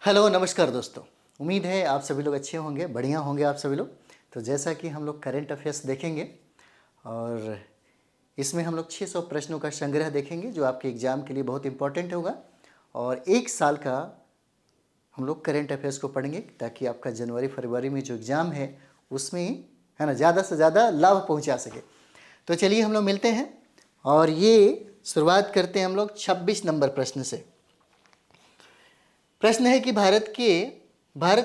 Hello नमस्कार दोस्तों। उम्मीद है आप सभी लोग अच्छे होंगे, बढ़िया होंगे आप सभी लोग। तो जैसा कि हम लोग करंट अफेयर्स देखेंगे और इसमें हम लोग 600 प्रश्नों का संग्रह देखेंगे जो आपके एग्ज़ाम के लिए बहुत इंपॉर्टेंट होगा। और एक साल का हम लोग करंट अफेयर्स को पढ़ेंगे ताकि आपका जनवरी फरवरी में जो एग्ज़ाम है उसमें है ना ज़्यादा से ज़्यादा लाभ पहुंचा सके। तो चलिए हम लोग मिलते हैं और ये शुरुआत करते हैं हम लोग 26 नंबर प्रश्न से। प्रश्न है कि भारत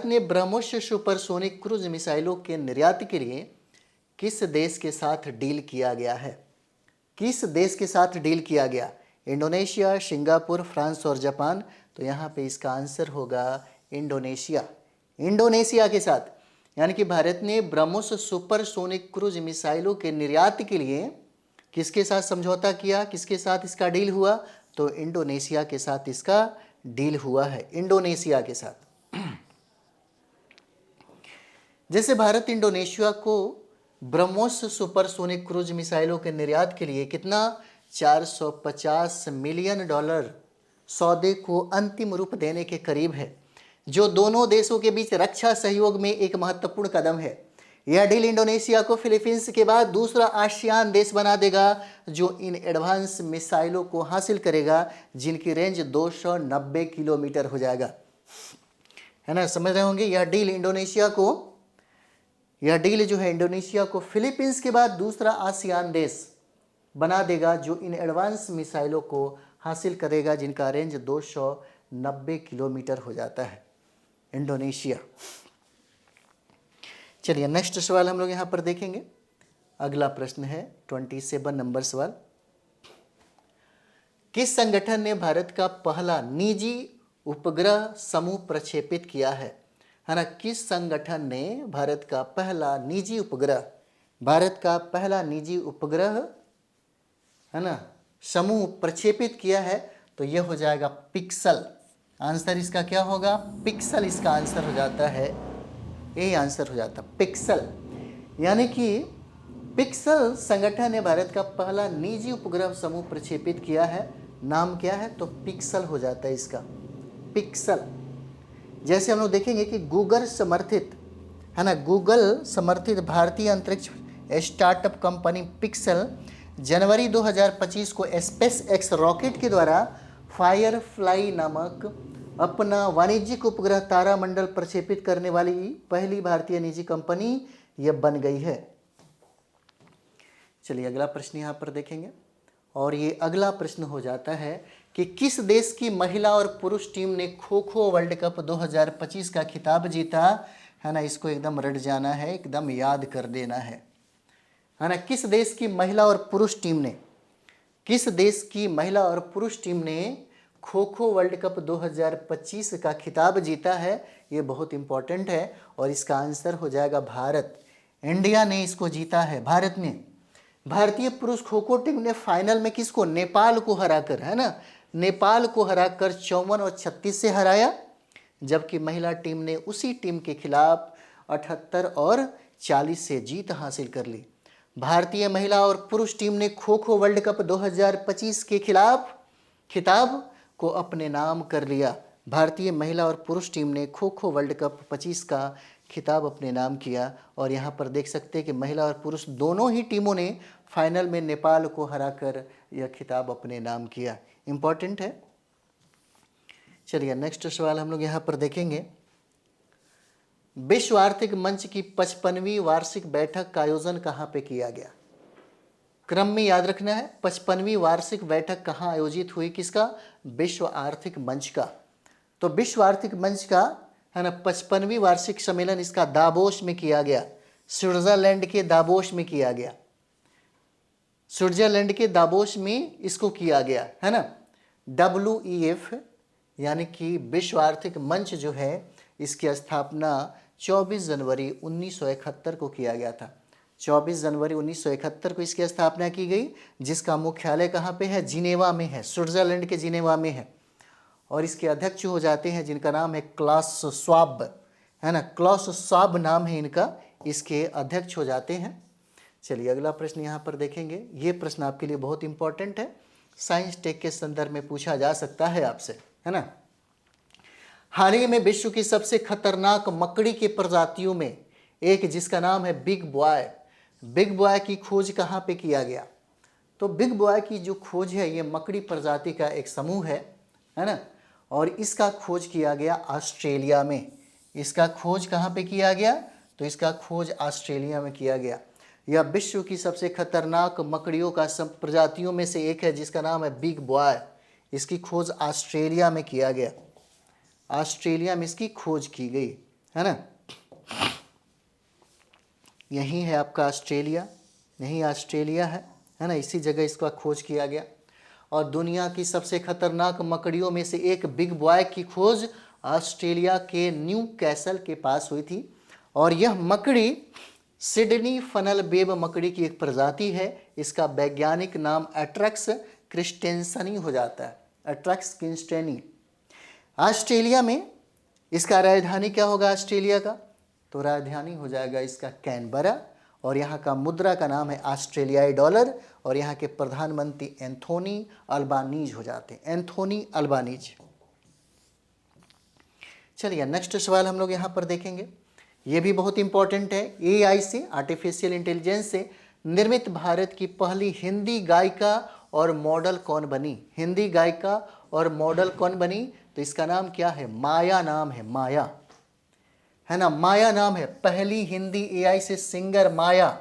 ने ब्रह्मोस सुपरसोनिक क्रूज मिसाइलों के निर्यात के लिए किस देश के साथ डील किया गया है? किस देश के साथ डील किया गया? इंडोनेशिया, सिंगापुर, फ्रांस और जापान। तो यहाँ पे इसका आंसर होगा इंडोनेशिया। इंडोनेशिया के साथ, यानी कि भारत ने ब्रह्मोस सुपरसोनिक क्रूज मिसाइलों के निर्यात के लिए किसके साथ समझौता किया, किसके साथ इसका डील हुआ? तो इंडोनेशिया के साथ इसका डील हुआ है, इंडोनेशिया के साथ। जैसे भारत इंडोनेशिया को ब्रह्मोस सुपरसोनिक क्रूज मिसाइलों के निर्यात के लिए कितना 450 मिलियन डॉलर सौदे को अंतिम रूप देने के करीब है, जो दोनों देशों के बीच रक्षा सहयोग में एक महत्वपूर्ण कदम है। यह डील इंडोनेशिया को फिलीपींस के बाद दूसरा आसियान देश बना देगा जो इन एडवांस मिसाइलों को हासिल करेगा जिनकी रेंज 290 किलोमीटर हो जाएगा। है ना, समझ रहे होंगे। यह डील जो है इंडोनेशिया को फिलीपींस के बाद दूसरा आसियान देश बना देगा जो इन एडवांस मिसाइलों को हासिल करेगा जिनका रेंज 290 किलोमीटर हो जाता है, इंडोनेशिया। चलिए नेक्स्ट सवाल हम लोग यहाँ पर देखेंगे। अगला प्रश्न है 27 नंबर सवाल। किस संगठन ने भारत का पहला निजी उपग्रह समूह प्रक्षेपित किया है ना? किस संगठन ने भारत का पहला निजी उपग्रह है ना समूह प्रक्षेपित किया है? तो यह हो जाएगा पिक्सल। आंसर इसका क्या होगा? पिक्सल इसका आंसर हो जाता है, यही आंसर हो जाता पिक्सल। यानी कि पिक्सल संगठन ने भारत का पहला निजी उपग्रह समूह प्रक्षेपित किया है। नाम क्या है? तो पिक्सल हो जाता है इसका, पिक्सल। जैसे हम लोग देखेंगे कि गूगल समर्थित भारतीय अंतरिक्ष स्टार्टअप कंपनी पिक्सल जनवरी 2025 को स्पेस एक्स रॉकेट के द्वारा फायरफ्लाई नामक अपना वाणिज्यिक उपग्रह तारामंडल प्रक्षेपित करने वाली पहली भारतीय निजी कंपनी यह बन गई है। चलिए अगला प्रश्न यहाँ पर देखेंगे और ये अगला प्रश्न हो जाता है कि किस देश की महिला और पुरुष टीम ने खो खो वर्ल्ड कप 2025 का खिताब जीता? है ना, इसको एकदम रट जाना है, एकदम याद कर देना है ना। किस देश की महिला और पुरुष टीम ने खो खो वर्ल्ड कप 2025 का खिताब जीता है? ये बहुत इंपॉर्टेंट है और इसका आंसर हो जाएगा भारत। इंडिया ने इसको जीता है, भारत ने। भारतीय पुरुष खो खो टीम ने फाइनल में किसको? नेपाल को हराकर, है ना, नेपाल को हराकर 54 और 36 से हराया, जबकि महिला टीम ने उसी टीम के खिलाफ 78 और 40 से जीत हासिल कर ली। भारतीय महिला और पुरुष टीम ने खो खो वर्ल्ड कप 2025 के खिलाफ खिताब को अपने नाम कर लिया। भारतीय महिला और पुरुष टीम ने खो खो वर्ल्ड कप 25 का खिताब अपने नाम किया। और यहाँ पर देख सकते हैं कि महिला और पुरुष दोनों ही टीमों ने फाइनल में नेपाल को हराकर यह खिताब अपने नाम किया। इम्पॉर्टेंट है। चलिए नेक्स्ट सवाल हम लोग यहाँ पर देखेंगे। विश्व आर्थिक मंच की 55वीं वार्षिक बैठक का आयोजन कहाँ पे किया गया? क्रम में याद रखना है। 55वीं वार्षिक बैठक कहाँ आयोजित हुई? किसका? विश्व आर्थिक मंच का। तो विश्व आर्थिक मंच का है ना 55वीं वार्षिक सम्मेलन इसका दावोस में किया गया, स्विट्जरलैंड के दावोस में किया गया। स्विट्जरलैंड के दावोस में इसको किया गया, है ना। WEF यानी कि विश्व आर्थिक मंच जो है इसकी स्थापना 24 जनवरी 1971 को किया गया था। 24 जनवरी 1971 को इसकी स्थापना की गई, जिसका मुख्यालय कहाँ पे है? जिनेवा में है, स्विट्जरलैंड के जिनेवा में है। और इसके अध्यक्ष हो जाते हैं जिनका नाम है क्लास श्वाब, है ना, क्लास श्वाब नाम है इनका, इसके अध्यक्ष हो जाते हैं। चलिए अगला प्रश्न यहाँ पर देखेंगे। ये प्रश्न आपके लिए बहुत इंपॉर्टेंट है, साइंस टेक के संदर्भ में पूछा जा सकता है आपसे, है ना। हाल ही में विश्व की सबसे खतरनाक मकड़ी की प्रजातियों में एक जिसका नाम है बिग बॉय की खोज कहाँ पे किया गया? तो बिग बॉय की जो खोज है ये मकड़ी प्रजाति का एक समूह है ना, और इसका खोज किया गया ऑस्ट्रेलिया में। इसका खोज कहाँ पे किया गया? तो इसका खोज ऑस्ट्रेलिया में किया गया। यह विश्व की सबसे खतरनाक मकड़ियों का सब प्रजातियों में से एक है जिसका नाम है बिग बॉय। इसकी खोज ऑस्ट्रेलिया में किया गया, ऑस्ट्रेलिया में इसकी खोज की गई, है ना। यही है आपका ऑस्ट्रेलिया, यही ऑस्ट्रेलिया है ना, इसी जगह इसका खोज किया गया। और दुनिया की सबसे खतरनाक मकड़ियों में से एक बिग बॉय की खोज ऑस्ट्रेलिया के न्यू कैसल के पास हुई थी। और यह मकड़ी सिडनी फनल बेब मकड़ी की एक प्रजाति है। इसका वैज्ञानिक नाम एट्रक्स क्रिस्टेंसनी हो जाता है, एट्रक्स क्रिस्टेनी। ऑस्ट्रेलिया में इसका राजधानी क्या होगा ऑस्ट्रेलिया का? तो राजधानी हो जाएगा इसका कैनबरा, और यहाँ का मुद्रा का नाम है ऑस्ट्रेलियाई डॉलर, और यहाँ के प्रधानमंत्री एंथोनी अल्बानीज हो जाते हैं, एंथोनी अल्बानीज। चलिए नेक्स्ट सवाल हम लोग यहाँ पर देखेंगे, ये भी बहुत इंपॉर्टेंट है। एआई से, आर्टिफिशियल इंटेलिजेंस से निर्मित भारत की पहली हिंदी गायिका और मॉडल कौन बनी? हिंदी गायिका और मॉडल कौन बनी? तो इसका नाम क्या है? माया नाम है, माया, है ना, माया नाम है। पहली हिंदी एआई से सिंगर माया,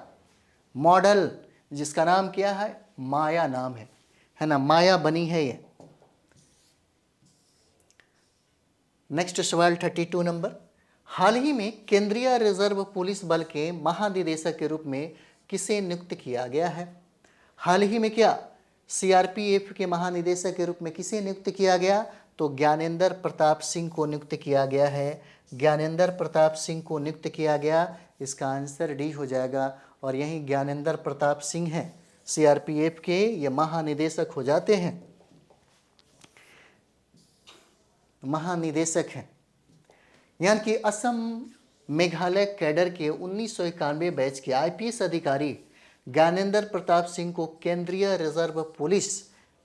मॉडल जिसका नाम क्या है? माया नाम है ना, माया बनी है ये। नेक्स्ट सवाल 32 नंबर, हाल ही में केंद्रीय रिजर्व पुलिस बल के महानिदेशक के रूप में किसे नियुक्त किया गया है? हाल ही में क्या सीआरपीएफ के महानिदेशक के रूप में किसे नियुक्त किया गया? तो ज्ञानेंद्र प्रताप सिंह को नियुक्त किया गया है, ज्ञानेंद्र प्रताप सिंह को नियुक्त किया गया। इसका आंसर डी हो जाएगा। और यही ज्ञानेंद्र प्रताप सिंह हैं सीआरपीएफ के, ये महानिदेशक हो जाते हैं, महानिदेशक हैं। यानी कि असम मेघालय कैडर के 1991 बैच के आईपीएस अधिकारी ज्ञानेंद्र प्रताप सिंह को केंद्रीय रिजर्व पुलिस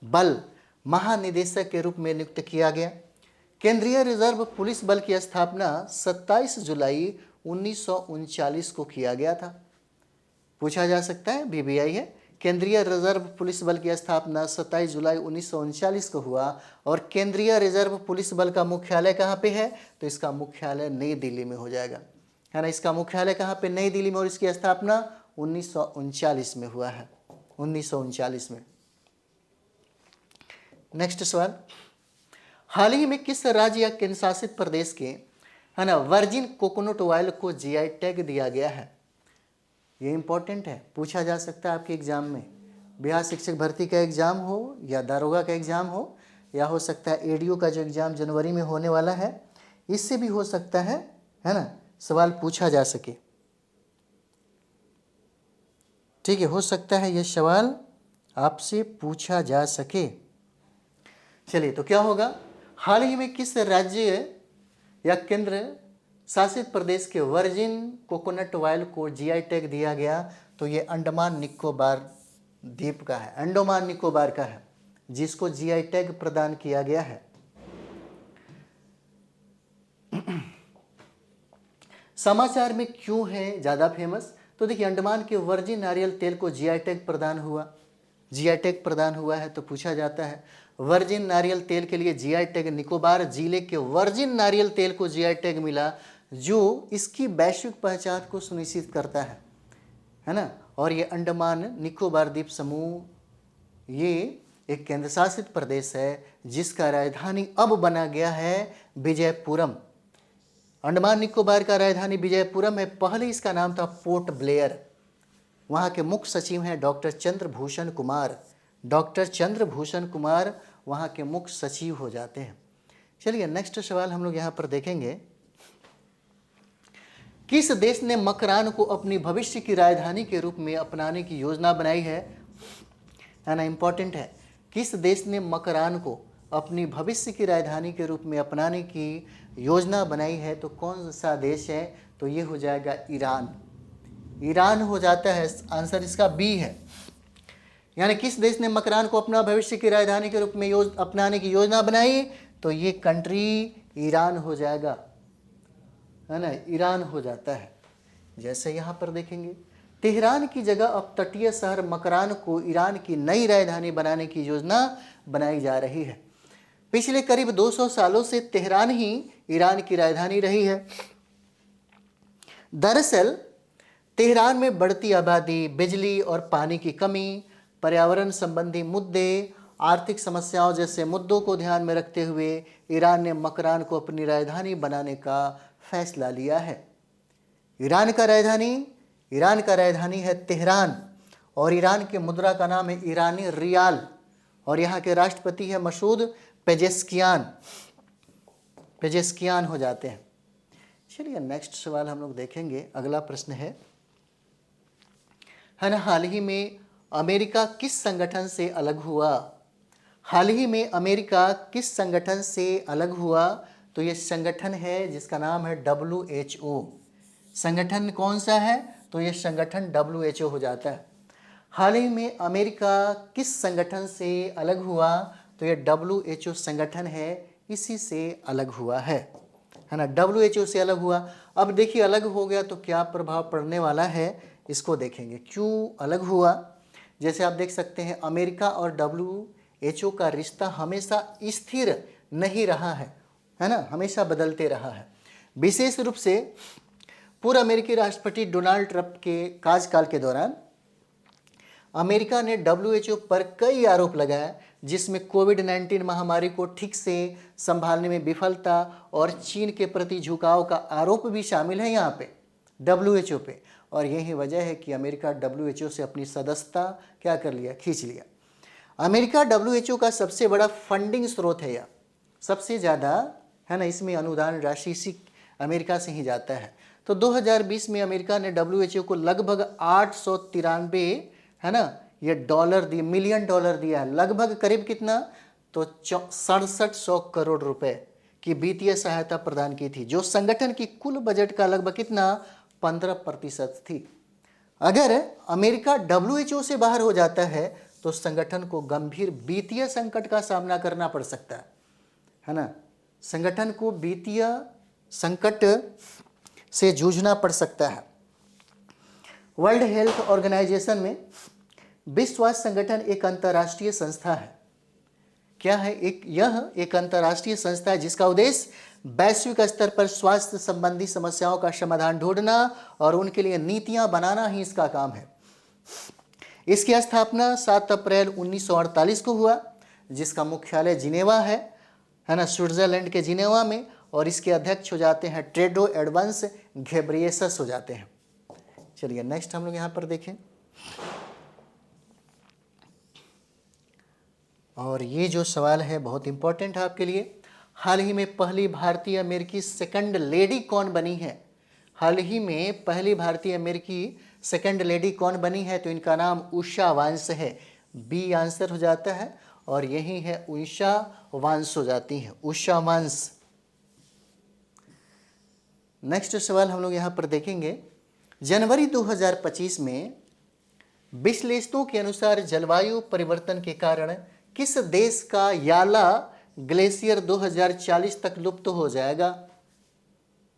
बल महानिदेशक के रूप में नियुक्त किया गया। केंद्रीय रिजर्व पुलिस बल की स्थापना 27 जुलाई 1939 को किया गया था। पूछा जा सकता है, बीबीआई है। केंद्रीय रिजर्व पुलिस बल की स्थापना 27 जुलाई 1939 को हुआ। और केंद्रीय रिजर्व पुलिस बल का मुख्यालय कहाँ पे है? तो इसका मुख्यालय नई दिल्ली में हो जाएगा, है ना। इसका मुख्यालय कहाँ पे? नई दिल्ली में। और इसकी स्थापना 1939 में हुआ है, 1939 में। नेक्स्ट सवाल, हाल ही में किस राज्य या केंद्र शासित प्रदेश के, है ना, वर्जिन कोकोनट ऑयल को जीआई टैग दिया गया है? ये इंपॉर्टेंट है, पूछा जा सकता है आपके एग्जाम में। बिहार शिक्षक भर्ती का एग्जाम हो या दारोगा का एग्जाम हो, या हो सकता है एडीओ का जो एग्जाम जनवरी में होने वाला है, इससे भी हो सकता है ना, सवाल पूछा जा सके। ठीक है, हो सकता है ये सवाल आपसे पूछा जा सके। चलिए, तो क्या होगा? हाल ही में किस राज्य या केंद्र शासित प्रदेश के वर्जिन कोकोनट ऑयल को जीआई टैग दिया गया? तो ये अंडमान निकोबार द्वीप का है, अंडमान निकोबार का है, जिसको जीआई टैग प्रदान किया गया है। समाचार में क्यों है ज्यादा फेमस? तो देखिए, अंडमान के वर्जिन नारियल तेल को जीआई टैग प्रदान हुआ, जीआई टैग प्रदान हुआ है। तो पूछा जाता है वर्जिन नारियल तेल के लिए जीआई टैग, निकोबार जिले के वर्जिन नारियल तेल को जीआई टैग मिला, जो इसकी वैश्विक पहचान को सुनिश्चित करता है ना। और ये अंडमान निकोबार द्वीप समूह ये एक केंद्र शासित प्रदेश है जिसका राजधानी अब बना गया है विजयपुरम। अंडमान निकोबार का राजधानी विजयपुरम है, पहले इसका नाम था पोर्ट ब्लेयर। वहाँ के मुख्य सचिव हैं डॉक्टर चंद्रभूषण कुमार, डॉक्टर चंद्रभूषण कुमार वहाँ के मुख्य सचिव हो जाते हैं। चलिए नेक्स्ट सवाल हम लोग यहाँ पर देखेंगे, किस देश ने मकरान को अपनी भविष्य की राजधानी के रूप में अपनाने की योजना बनाई है ना, इंपॉर्टेंट है। किस देश ने मकरान को अपनी भविष्य की राजधानी के रूप में अपनाने की योजना बनाई है? तो कौन सा देश है? तो ये हो जाएगा ईरान, ईरान हो जाता है, आंसर इसका बी है। यानी किस देश ने मकरान को अपना भविष्य की राजधानी के रूप में अपनाने की योजना बनाई? तो ये कंट्री ईरान हो जाएगा, है ना, ईरान हो जाता है। जैसे यहाँ पर देखेंगे तेहरान की जगह अब तटीय शहर मकरान को ईरान की नई राजधानी बनाने की योजना बनाई जा रही है। पिछले करीब 200 सालों से तेहरान ही ईरान की राजधानी रही है। दरअसल तेहरान में बढ़ती आबादी, बिजली और पानी की कमी, पर्यावरण संबंधी मुद्दे, आर्थिक समस्याओं जैसे मुद्दों को ध्यान में रखते हुए ईरान ने मकरान को अपनी राजधानी बनाने का फैसला लिया है। ईरान का राजधानी है तेहरान और ईरान के मुद्रा का नाम है ईरानी रियाल और यहाँ के राष्ट्रपति है मसूद पेजेस्कियान हो जाते हैं। चलिए नेक्स्ट सवाल हम लोग देखेंगे। अगला प्रश्न है ना, हाल ही में अमेरिका किस संगठन से अलग हुआ? हाल ही में अमेरिका किस संगठन से अलग हुआ? तो ये संगठन है जिसका नाम है WHO। संगठन कौन सा है? तो ये संगठन WHO हो जाता है। हाल ही में अमेरिका किस संगठन से अलग हुआ? तो ये WHO संगठन है, इसी से अलग हुआ है ना, WHO से अलग हुआ। अब देखिए अलग हो गया तो क्या प्रभाव पड़ने वाला है, इसको देखेंगे। क्यों अलग हुआ? जैसे आप देख सकते हैं अमेरिका और WHO का रिश्ता हमेशा स्थिर नहीं रहा है ना, हमेशा बदलते रहा है। विशेष रूप से पूर्व अमेरिकी राष्ट्रपति डोनाल्ड ट्रंप के कार्यकाल के दौरान अमेरिका ने WHO पर कई आरोप लगाए, जिसमें कोविड-19 महामारी को ठीक से संभालने में विफलता और चीन के प्रति झुकाव का आरोप भी शामिल है यहाँ पे WHO पे। और यही वजह है कि अमेरिका WHO से अपनी सदस्यता क्या कर लिया, खींच लिया। अमेरिका WHO का सबसे बड़ा फंडिंग स्रोत है, यह सबसे ज़्यादा है ना, इसमें अनुदान राशि इसी अमेरिका से ही जाता है। तो 2020 में अमेरिका ने WHO को लगभग 893 है ना ये मिलियन डॉलर दिया है। लगभग करीब कितना? तो 6700 करोड़ रुपए की वित्तीय सहायता प्रदान की थी, जो संगठन की कुल बजट का लगभग कितना 15% थी। अगर अमेरिका WHO से बाहर हो जाता है तो संगठन को गंभीर वित्तीय संकट का सामना करना पड़ सकता है ना, संगठन को वित्तीय संकट से जूझना पड़ सकता है। वर्ल्ड हेल्थ ऑर्गेनाइजेशन में विश्व स्वास्थ्य संगठन एक अंतर्राष्ट्रीय संस्था है। क्या है? यह एक अंतर्राष्ट्रीय संस्था है जिसका उद्देश्य वैश्विक स्तर पर स्वास्थ्य संबंधी समस्याओं का समाधान ढूंढना और उनके लिए नीतियां बनाना ही इसका काम है। इसकी स्थापना 7 अप्रैल 1948 को हुआ, जिसका मुख्यालय जिनेवा है ना, स्विट्जरलैंड के जिनेवा में। और इसके अध्यक्ष हो जाते हैं टेड्रो एडवांस घेब्रेयेसस हो जाते हैं। चलिए नेक्स्ट हम लोग यहाँ पर देखें। और ये जो सवाल है बहुत इंपॉर्टेंट है आपके लिए। हाल ही में पहली भारतीय अमेरिकी सेकंड लेडी कौन बनी है? हाल ही में पहली भारतीय अमेरिकी सेकंड लेडी कौन बनी है? तो इनका नाम उषा वांस है। बी आंसर हो जाता है और यही है उषा वांस हो जाती है, उषा वांस। नेक्स्ट सवाल हम लोग यहाँ पर देखेंगे। जनवरी 2025 में विश्लेषकों के अनुसार जलवायु परिवर्तन के कारण किस देश का याला ग्लेशियर 2040 तक लुप्त हो जाएगा?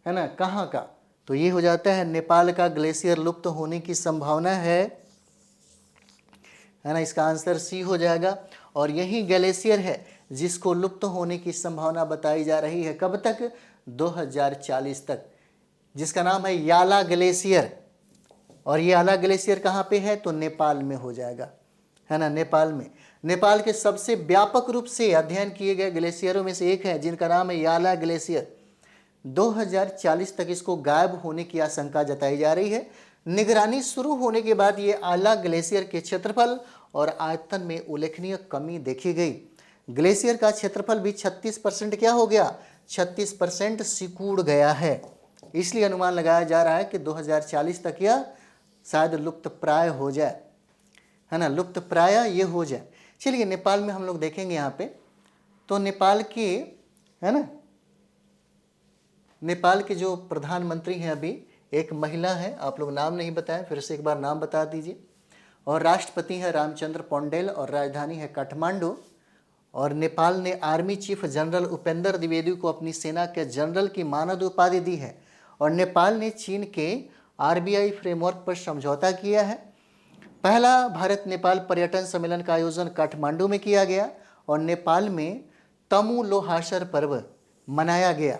है ना, कहाँ का? तो ये हो जाता है नेपाल का ग्लेशियर लुप्त होने की संभावना है ना, इसका आंसर सी हो जाएगा। और यही ग्लेशियर है जिसको लुप्त होने की संभावना बताई जा रही है। कब तक? 2040 तक, जिसका नाम है याला ग्लेशियर। और ये याला ग्लेशियर कहाँ पे है? तो नेपाल में हो जाएगा, है ना, नेपाल में। नेपाल के सबसे व्यापक रूप से अध्ययन किए गए ग्लेशियरों में से एक है, जिनका नाम है याला ग्लेशियर। 2040 तक इसको गायब होने की आशंका जताई जा रही है। निगरानी शुरू होने के बाद ये याला ग्लेशियर के क्षेत्रफल और आयतन में उल्लेखनीय कमी देखी गई। ग्लेशियर का क्षेत्रफल भी 36% क्या हो गया? 36% सिकुड़ गया है। इसलिए अनुमान लगाया जा रहा है कि 2040 तक यह शायद लुप्त प्राय हो जाए, है ना, लुप्त प्राय ये हो जाए। चलिए नेपाल में हम लोग देखेंगे यहाँ पे। तो नेपाल के, है ना, नेपाल के जो प्रधानमंत्री हैं अभी एक महिला है, आप लोग नाम नहीं बताएं, फिर से एक बार नाम बता दीजिए। और राष्ट्रपति है रामचंद्र पौंडेल और राजधानी है काठमांडू। और नेपाल ने army chief general Upendra Dwivedi को अपनी सेना के जनरल की मानद उपाधि दी है। और नेपाल ने चीन के आरबीआई फ्रेमवर्क पर समझौता किया है। पहला भारत नेपाल पर्यटन सम्मेलन का आयोजन काठमांडू में किया गया और नेपाल में तमु लोहासर पर्व मनाया गया।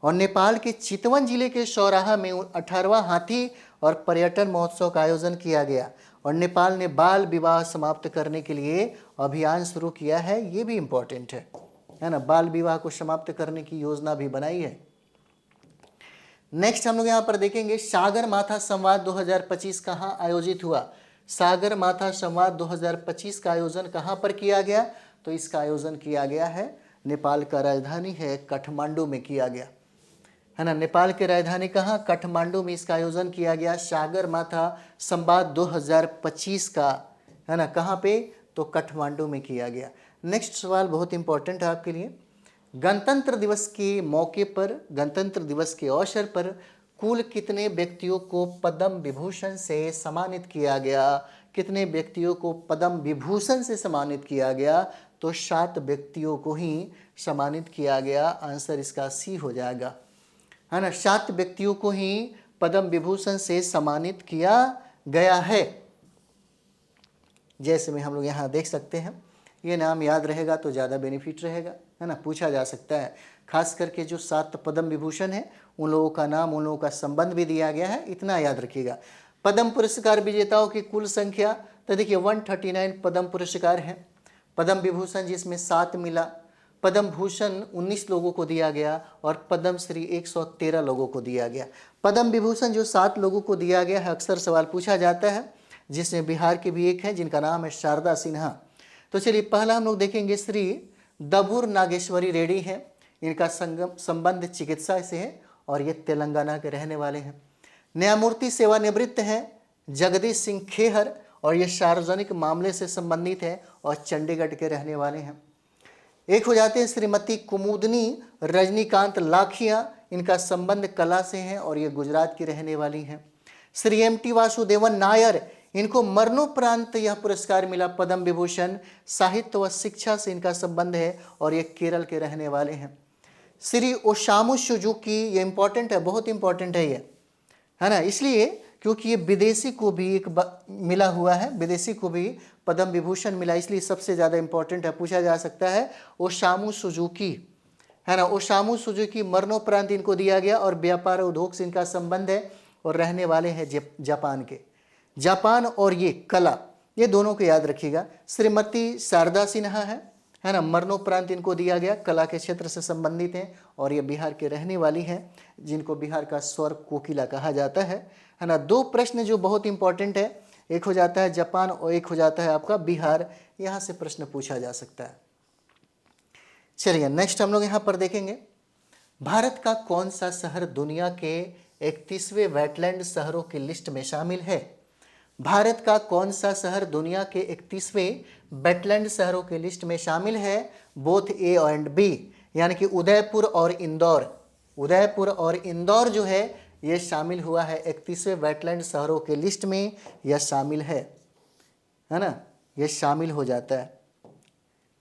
और नेपाल के चितवन जिले के सौराहा में 18वां हाथी और पर्यटन महोत्सव का आयोजन किया गया। और नेपाल ने बाल विवाह समाप्त करने के लिए अभियान शुरू किया है, ये भी इम्पोर्टेंट है ना, बाल विवाह को समाप्त करने की योजना भी बनाई है। नेक्स्ट हम लोग यहाँ पर देखेंगे सागर माथा संवाद 2025 कहाँ आयोजित हुआ। सागर माथा संवाद 2025 का आयोजन कहाँ पर किया गया, तो इसका आयोजन किया गया है नेपाल का राजधानी है काठमांडू में किया गया, है ना। नेपाल की राजधानी कहाँ, काठमांडू में इसका आयोजन किया गया सागर माथा संवाद 2025 का, है ना। कहाँ पे, तो काठमांडू में किया गया। नेक्स्ट सवाल बहुत इंपॉर्टेंट है आपके लिए। गणतंत्र दिवस के मौके पर, गणतंत्र दिवस के अवसर पर कुल कितने व्यक्तियों को पद्म विभूषण से सम्मानित किया गया, कितने व्यक्तियों को पद्म विभूषण से सम्मानित किया गया, तो 7 व्यक्तियों को ही सम्मानित किया गया। आंसर इसका सी हो जाएगा, है ना। 7 व्यक्तियों को ही पद्म विभूषण से सम्मानित किया गया है। जैसे में हम लोग यहाँ देख सकते हैं, ये नाम याद रहेगा तो ज़्यादा बेनिफिट रहेगा, है ना, पूछा जा सकता है। खास करके जो 7 पद्म विभूषण है उन लोगों का नाम, उन लोगों का संबंध भी दिया गया है, इतना याद रखिएगा। पद्म पुरस्कार विजेताओं की कुल संख्या, तो देखिए 139 पद्म पुरस्कार हैं। पद्म विभूषण जिसमें 7 मिला, पद्म भूषण 19 लोगों को दिया गया और पद्म श्री 113 लोगों को दिया गया। पद्म विभूषण जो 7 लोगों को दिया गया है, अक्सर सवाल पूछा जाता है, जिसमें बिहार के भी एक है जिनका नाम है शारदा सिन्हा। तो चलिए पहला हम लोग देखेंगे श्री दबूर नागेश्वरी रेड्डी हैं, इनका संबंध चिकित्सा से है और ये तेलंगाना के रहने वाले हैं। न्यायमूर्ति सेवानिवृत्त हैं जगदीश सिंह खेहर और ये सार्वजनिक मामले से संबंधित है और चंडीगढ़ के रहने वाले हैं। एक हो जाते हैं श्रीमती कुमुदनी रजनीकांत लाखिया, इनका संबंध कला से है और ये गुजरात की रहने वाली हैं। श्री एम.टी. वासुदेवन नायर, इनको मरणोपरांत यह पुरस्कार मिला पद्म विभूषण, साहित्य व शिक्षा से इनका संबंध है और ये केरल के रहने वाले हैं। श्री ओसामू सुजुकी, ये इंपॉर्टेंट है, बहुत इंपॉर्टेंट है ये, है ना, इसलिए क्योंकि ये विदेशी को भी एक मिला हुआ है, विदेशी को भी पद्म विभूषण मिला, इसलिए सबसे ज़्यादा इंपॉर्टेंट है, पूछा जा सकता है। ओसामू सुजुकी, है ना, ओसामू सुजुकी मरणोपरांत इनको दिया गया और व्यापार उद्योग से इनका संबंध है और रहने वाले हैं जापान के। जापान और ये कला, ये दोनों को याद रखिएगा। श्रीमती शारदा सिन्हा है ना, मरणोपरांत इनको दिया गया, कला के क्षेत्र से संबंधित हैं और ये बिहार के रहने वाली हैं, जिनको बिहार का स्वर कोकिला कहा जाता है ना। 2 प्रश्न जो बहुत इंपॉर्टेंट है, एक हो जाता है जापान और एक हो जाता है आपका बिहार, यहाँ से प्रश्न पूछा जा सकता है। चलिए नेक्स्ट हम लोग यहाँ पर देखेंगे, भारत का कौन सा शहर दुनिया के 31वें वेटलैंड शहरों की लिस्ट में शामिल है। भारत का कौन सा शहर दुनिया के 31वें वेटलैंड शहरों की लिस्ट में शामिल है। बोथ ए एंड बी, यानी कि उदयपुर और इंदौर, उदयपुर और इंदौर जो है ये शामिल हुआ है 31वें वेटलैंड शहरों के लिस्ट में, यह शामिल है ना, ये शामिल हो जाता है।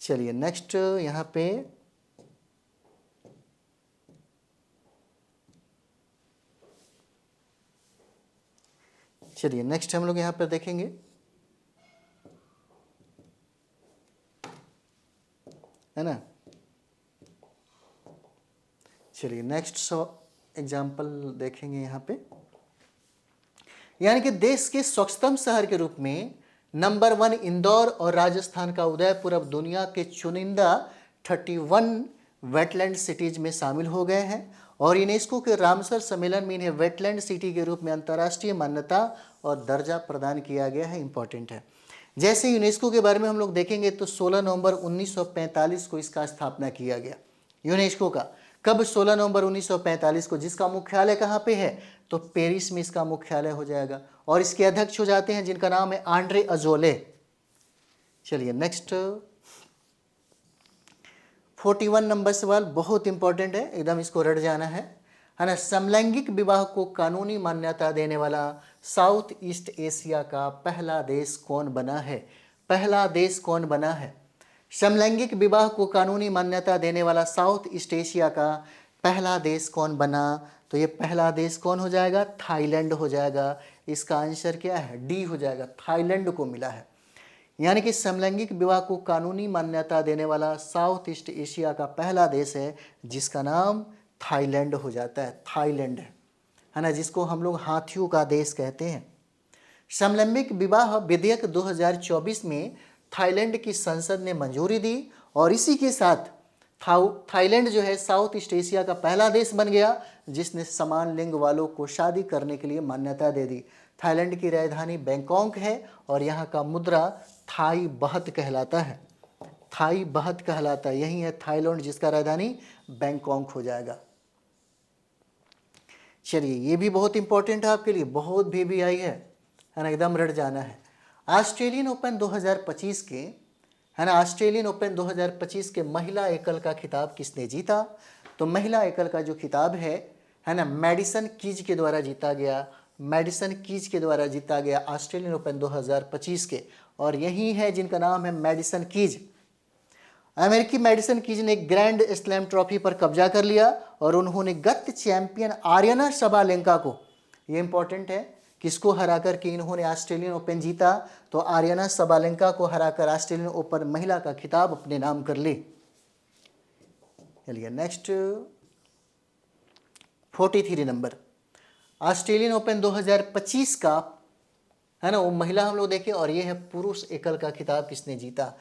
चलिए नेक्स्ट यहाँ पे चलिए नेक्स्ट हम लोग यहाँ पर देखेंगे, है ना। चलिए नेक्स्ट एग्जाम्पल देखेंगे यहाँ पे, यानी कि देश के स्वच्छतम शहर के रूप में नंबर 1 इंदौर और राजस्थान का उदयपुर अब दुनिया के चुनिंदा 31 वेटलैंड सिटीज में शामिल हो गए हैं और यूनेस्को के रामसर सम्मेलन में इन्हें वेटलैंड सिटी के रूप में अंतर्राष्ट्रीय मान्यता और दर्जा प्रदान किया गया है। इंपॉर्टेंट है। जैसे यूनेस्को के बारे में हम लोग देखेंगे तो 16 नवंबर 1945 को इसका स्थापना किया गया, यूनेस्को का। कब? 16 नवंबर 1945 को, जिसका मुख्यालय कहाँ पे है, तो पेरिस में इसका मुख्यालय हो जाएगा और इसके अध्यक्ष हो जाते हैं जिनका नाम है आंड्रे अजोले। चलिए नेक्स्ट 41 नंबर सवाल बहुत इंपॉर्टेंट है, एकदम इसको रट जाना है ना। समलैंगिक विवाह को कानूनी मान्यता देने वाला साउथ ईस्ट एशिया का पहला देश कौन बना है। पहला देश कौन बना है? समलैंगिक विवाह को कानूनी मान्यता देने वाला साउथ ईस्ट एशिया का पहला देश कौन बना? तो ये पहला देश कौन हो जाएगा? थाईलैंड हो जाएगा। इसका आंसर क्या है? डी हो जाएगा, थाईलैंड को मिला है। यानी कि समलैंगिक विवाह को कानूनी मान्यता देने वाला साउथ ईस्ट एशिया का पहला देश है जिसका नाम थाईलैंड हो जाता है। थाईलैंड है ना, जिसको हम लोग हाथियों का देश कहते हैं। समलैंगिक विवाह विधेयक 2024 में थाईलैंड की संसद ने मंजूरी दी और इसी के साथ थाईलैंड जो है साउथ ईस्ट एशिया का पहला देश बन गया जिसने समान लिंग वालों को शादी करने के लिए मान्यता दे दी। थाईलैंड की राजधानी बैंकॉक है और यहाँ का मुद्रा थाई बहत कहलाता है। थाई बहत कहलाता है, यही है थाईलैंड जिसका राजधानी बैंकॉक हो जाएगा। चलिए, ये भी बहुत इंपॉर्टेंट है आपके लिए, बहुत भी आई है ना, एकदम रट जाना है। ऑस्ट्रेलियन ओपन 2025 के, है ना, ऑस्ट्रेलियन ओपन 2025 के महिला एकल का खिताब किसने जीता? तो महिला एकल का जो खिताब है ना, मैडिसन कीज के द्वारा जीता गया। मैडिसन कीज के द्वारा जीता गया ऑस्ट्रेलियन ओपन 2025 के, और यही है जिनका नाम है मैडिसन कीज। अमेरिकी मैडिसन कीज ने ग्रैंड स्लैम ट्रॉफी पर कब्जा कर लिया और उन्होंने गत चैंपियन आर्यना सबालेंका को, ये इंपॉर्टेंट है, किसको हराकर कि इन्होंने ऑस्ट्रेलियन ओपन जीता? तो आर्यना सबालेंका को हराकर ऑस्ट्रेलियन ओपन महिला का खिताब अपने नाम कर ले। चलिए नेक्स्ट 43 नंबर, ऑस्ट्रेलियन ओपन 2025 का, है ना, वो महिला हम लोग देखें, और ये है पुरुष एकल का खिताब किसने जीता?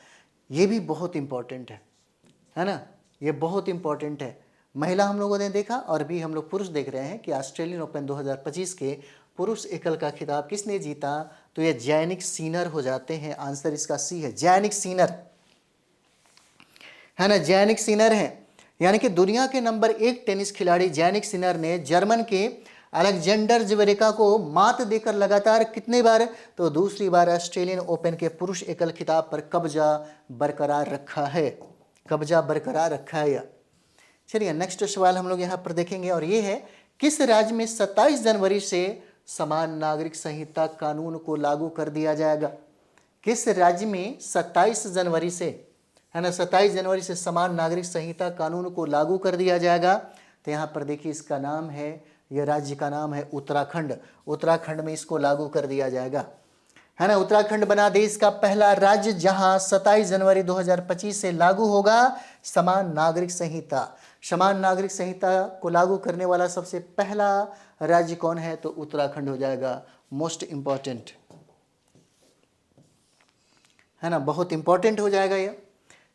ये भी बहुत इंपॉर्टेंट है ना, ये बहुत इंपॉर्टेंट है। महिला हम लोगों ने देखा और भी हम लोग पुरुष देख रहे हैं कि ऑस्ट्रेलियन ओपन 2025 के पुरुष एकल का खिताब किसने जीता? तो ये जैनिक सीनर हो जाते हैं। आंसर इसका सी है, जैनिक सीनर, है ना, जैनिक सीनर है। यानी कि दुनिया के नंबर 1 टेनिस खिलाड़ी जैनिक सीनर ने जर्मन के अलेक्जेंडर ज्वेरेवका को मात देकर लगातार कितने बार? तो दूसरी बार ऑस्ट्रेलियन ओपन के पुरुष एकल खिताब पर कब्जा बरकरार रखा है, कब्जा बरकरार रखा है। चलिए नेक्स्ट सवाल हम लोग यहाँ पर देखेंगे और ये है, किस राज्य में 27 जनवरी से समान नागरिक संहिता कानून को लागू कर दिया जाएगा? किस राज्य में 27 जनवरी से, है ना, 27 जनवरी से समान नागरिक संहिता कानून को लागू कर दिया जाएगा? तो यहाँ पर देखिए इसका नाम है, यह राज्य का नाम है उत्तराखंड। उत्तराखंड में इसको लागू कर दिया जाएगा, है ना। उत्तराखंड बना देश का पहला राज्य जहां 27 जनवरी 2025 से लागू होगा समान नागरिक संहिता। समान नागरिक संहिता को लागू करने वाला सबसे पहला राज्य कौन है? तो उत्तराखंड हो जाएगा। मोस्ट इंपॉर्टेंट, है ना, बहुत इंपॉर्टेंट हो जाएगा यह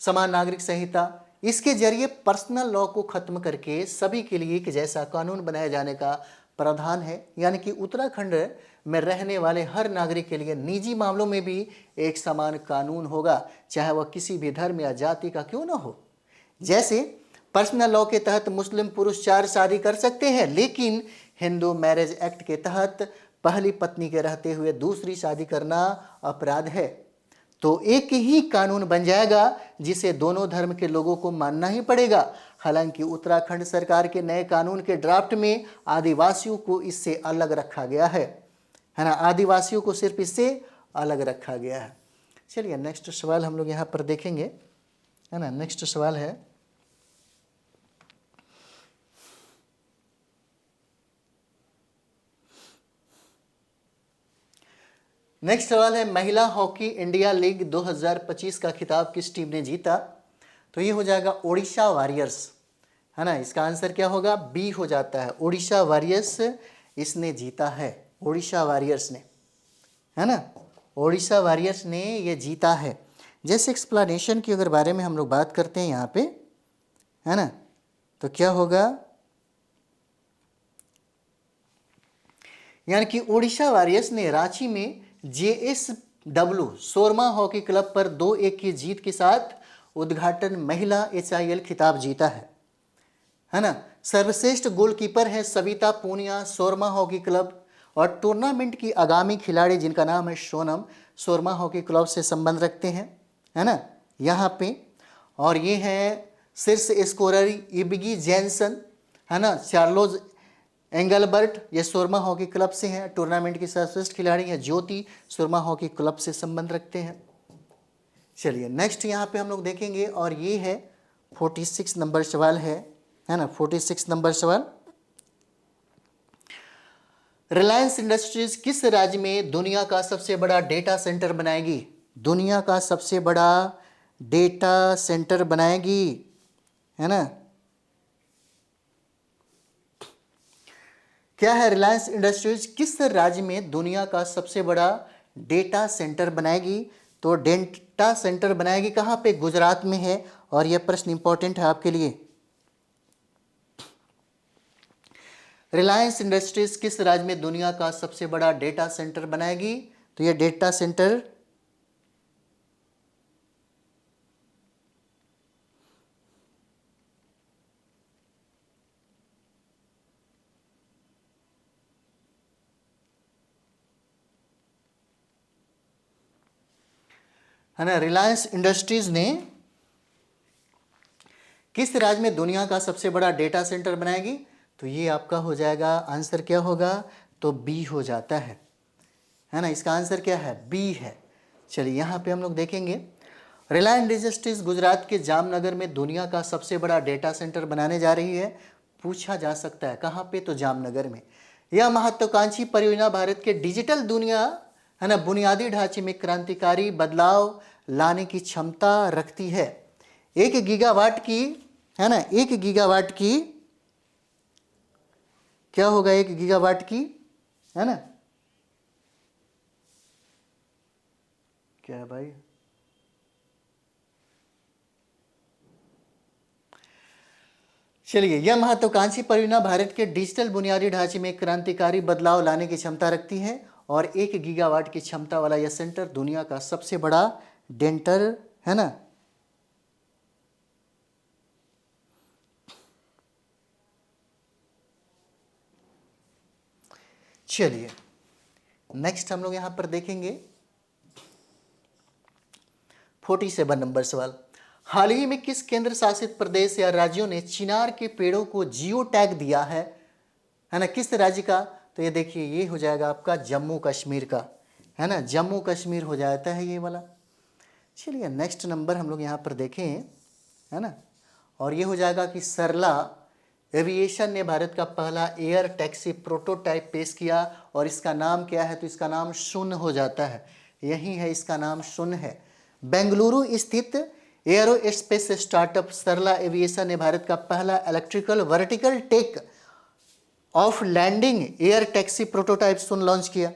समान नागरिक संहिता। इसके जरिए पर्सनल लॉ को खत्म करके सभी के लिए एक जैसा कानून बनाए जाने का प्रावधान है। यानी कि उत्तराखंड में रहने वाले हर नागरिक के लिए निजी मामलों में भी एक समान कानून होगा, चाहे वह किसी भी धर्म या जाति का क्यों ना हो। जैसे पर्सनल लॉ के तहत मुस्लिम पुरुष 4 शादी कर सकते हैं, लेकिन हिंदू मैरिज एक्ट के तहत पहली पत्नी के रहते हुए दूसरी शादी करना अपराध है। तो एक ही कानून बन जाएगा जिसे दोनों धर्म के लोगों को मानना ही पड़ेगा। हालांकि उत्तराखंड सरकार के नए कानून के ड्राफ्ट में आदिवासियों को इससे अलग रखा गया है ना, आदिवासियों को सिर्फ इससे अलग रखा गया है। चलिए नेक्स्ट सवाल हम लोग यहाँ पर देखेंगे, है ना। नेक्स्ट सवाल है, नेक्स्ट सवाल है, महिला हॉकी इंडिया लीग 2025 का खिताब किस टीम ने जीता? तो ये हो जाएगा ओडिशा वॉरियर्स, है ना। इसका आंसर क्या होगा? बी हो जाता है, ओडिशा वॉरियर्स इसने जीता है। ओडिशा वॉरियर्स ने, है ना, ओडिशा वॉरियर्स ने ये जीता है। जैसे एक्सप्लेनेशन की अगर बारे में हम लोग बात करते हैं यहाँ पे, है ना, तो क्या होगा? यानी कि ओडिशा वॉरियर्स ने रांची में JSW सोरमा हॉकी क्लब पर 2-1 की जीत के साथ उद्घाटन महिला HIL खिताब जीता है ना। सर्वश्रेष्ठ गोलकीपर है सविता पूनिया सोरमा हॉकी क्लब, और टूर्नामेंट की आगामी खिलाड़ी जिनका नाम है सोनम, सोरमा हॉकी क्लब से संबंध रखते हैं, है ना, यहाँ पे। और ये है शीर्ष स्कोरर इबगी जेंसन, है ना, चार्लोज एंगलबर्ट, ये सोरमा हॉकी क्लब से हैं। टूर्नामेंट की सर्वश्रेष्ठ खिलाड़ी है ज्योति, सोरमा हॉकी क्लब से संबंध रखते हैं। चलिए नेक्स्ट यहाँ पे हम लोग देखेंगे और ये है 46 नंबर सवाल है ना, 46 नंबर सवाल। रिलायंस इंडस्ट्रीज किस राज्य में दुनिया का सबसे बड़ा डेटा सेंटर बनाएगी? दुनिया का सबसे बड़ा डेटा सेंटर बनाएगी, है ना। क्या है? रिलायंस इंडस्ट्रीज किस राज्य में दुनिया का सबसे बड़ा डेटा सेंटर बनाएगी? तो डेटा सेंटर बनाएगी कहाँ पे? गुजरात में है। और यह प्रश्न इंपॉर्टेंट है आपके लिए। रिलायंस इंडस्ट्रीज किस राज्य में दुनिया का सबसे बड़ा डेटा सेंटर बनाएगी? तो यह डेटा सेंटर है ना, रिलायंस इंडस्ट्रीज ने किस राज्य में दुनिया का सबसे बड़ा डेटा सेंटर बनाएगी? तो ये आपका हो जाएगा, आंसर क्या होगा? तो बी हो जाता है ना। इसका आंसर क्या है? बी है। चलिए यहाँ पे हम लोग देखेंगे, रिलायंस इंडस्ट्रीज गुजरात के जामनगर में दुनिया का सबसे बड़ा डेटा सेंटर बनाने जा रही है। पूछा जा सकता है कहाँ पे? तो जामनगर में। यह महत्वाकांक्षी परियोजना भारत के डिजिटल दुनिया, है ना, बुनियादी ढांचे में क्रांतिकारी बदलाव लाने की क्षमता रखती है। 1 गीगावाट की, है ना, 1 गीगावाट की क्या होगा? 1 गीगावाट की, है ना, क्या है भाई? चलिए, यह महत्वाकांक्षी परियोजना भारत के डिजिटल बुनियादी ढांचे में क्रांतिकारी बदलाव लाने की क्षमता रखती है और 1 गीगावाट की क्षमता वाला यह सेंटर दुनिया का सबसे बड़ा डेंटर, है ना। चलिए नेक्स्ट हम लोग यहां पर देखेंगे 47 नंबर सवाल। हाल ही में किस केंद्र शासित प्रदेश या राज्यों ने चिनार के पेड़ों को जियो टैग दिया है ना? किस राज्य का? तो ये देखिए, ये हो जाएगा आपका जम्मू कश्मीर का, है ना, जम्मू कश्मीर हो जाता है ये वाला। चलिए नेक्स्ट नंबर हम लोग यहाँ पर देखें, है ना, और ये हो जाएगा कि सरला एविएशन ने भारत का पहला एयर टैक्सी प्रोटोटाइप पेश किया और इसका नाम क्या है? तो इसका नाम शून्य हो जाता है, यही है, इसका नाम शून्य है। बेंगलुरु स्थित एरोस्पेस स्टार्टअप सरला एविएशन ने भारत का पहला electrical vertical take off landing air taxi prototype Shunya launch किया।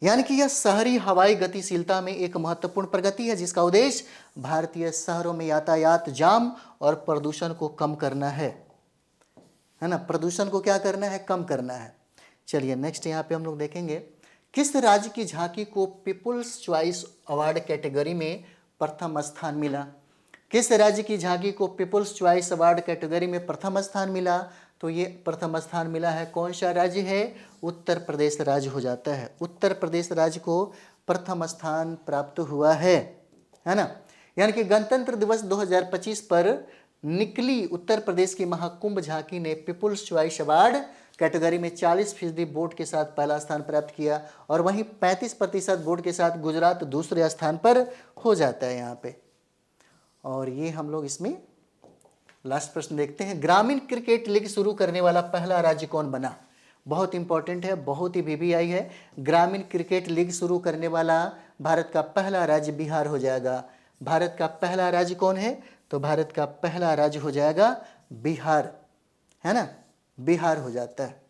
यानी कि यह शहरी हवाई गतिशीलता में एक महत्वपूर्ण प्रगति है जिसका उद्देश्य भारतीय शहरों में यातायात जाम और प्रदूषण को कम करना है ना, प्रदूषण को क्या करना है? कम करना है। चलिए नेक्स्ट यहाँ पे हम लोग देखेंगे, किस राज्य की झांकी को पीपुल्स चॉइस अवार्ड कैटेगरी में प्रथम स्थान मिला? किस राज्य की झांकी को पीपुल्स चॉइस अवार्ड कैटेगरी में प्रथम स्थान मिला? तो ये प्रथम स्थान मिला है, कौन सा राज्य है? उत्तर प्रदेश राज्य हो जाता है। उत्तर प्रदेश राज्य को प्रथम स्थान प्राप्त हुआ है ना। यानी कि गणतंत्र दिवस 2025 पर निकली उत्तर प्रदेश की महाकुंभ झांकी ने पीपुल्स चॉइस अवार्ड कैटेगरी में 40% वोट के साथ पहला स्थान प्राप्त किया और वहीं 35% वोट के साथ गुजरात दूसरे स्थान पर हो जाता है यहाँ पे। और ये हम लोग इसमें लास्ट प्रश्न देखते हैं, ग्रामीण क्रिकेट लीग शुरू करने वाला पहला राज्य कौन बना? बहुत इंपॉर्टेंट है, बहुत ही VVI है। ग्रामीण क्रिकेट लीग शुरू करने वाला भारत का पहला राज्य बिहार हो जाएगा। भारत का पहला राज्य कौन है? तो भारत का पहला राज्य हो जाएगा बिहार, है ना, बिहार हो जाता है।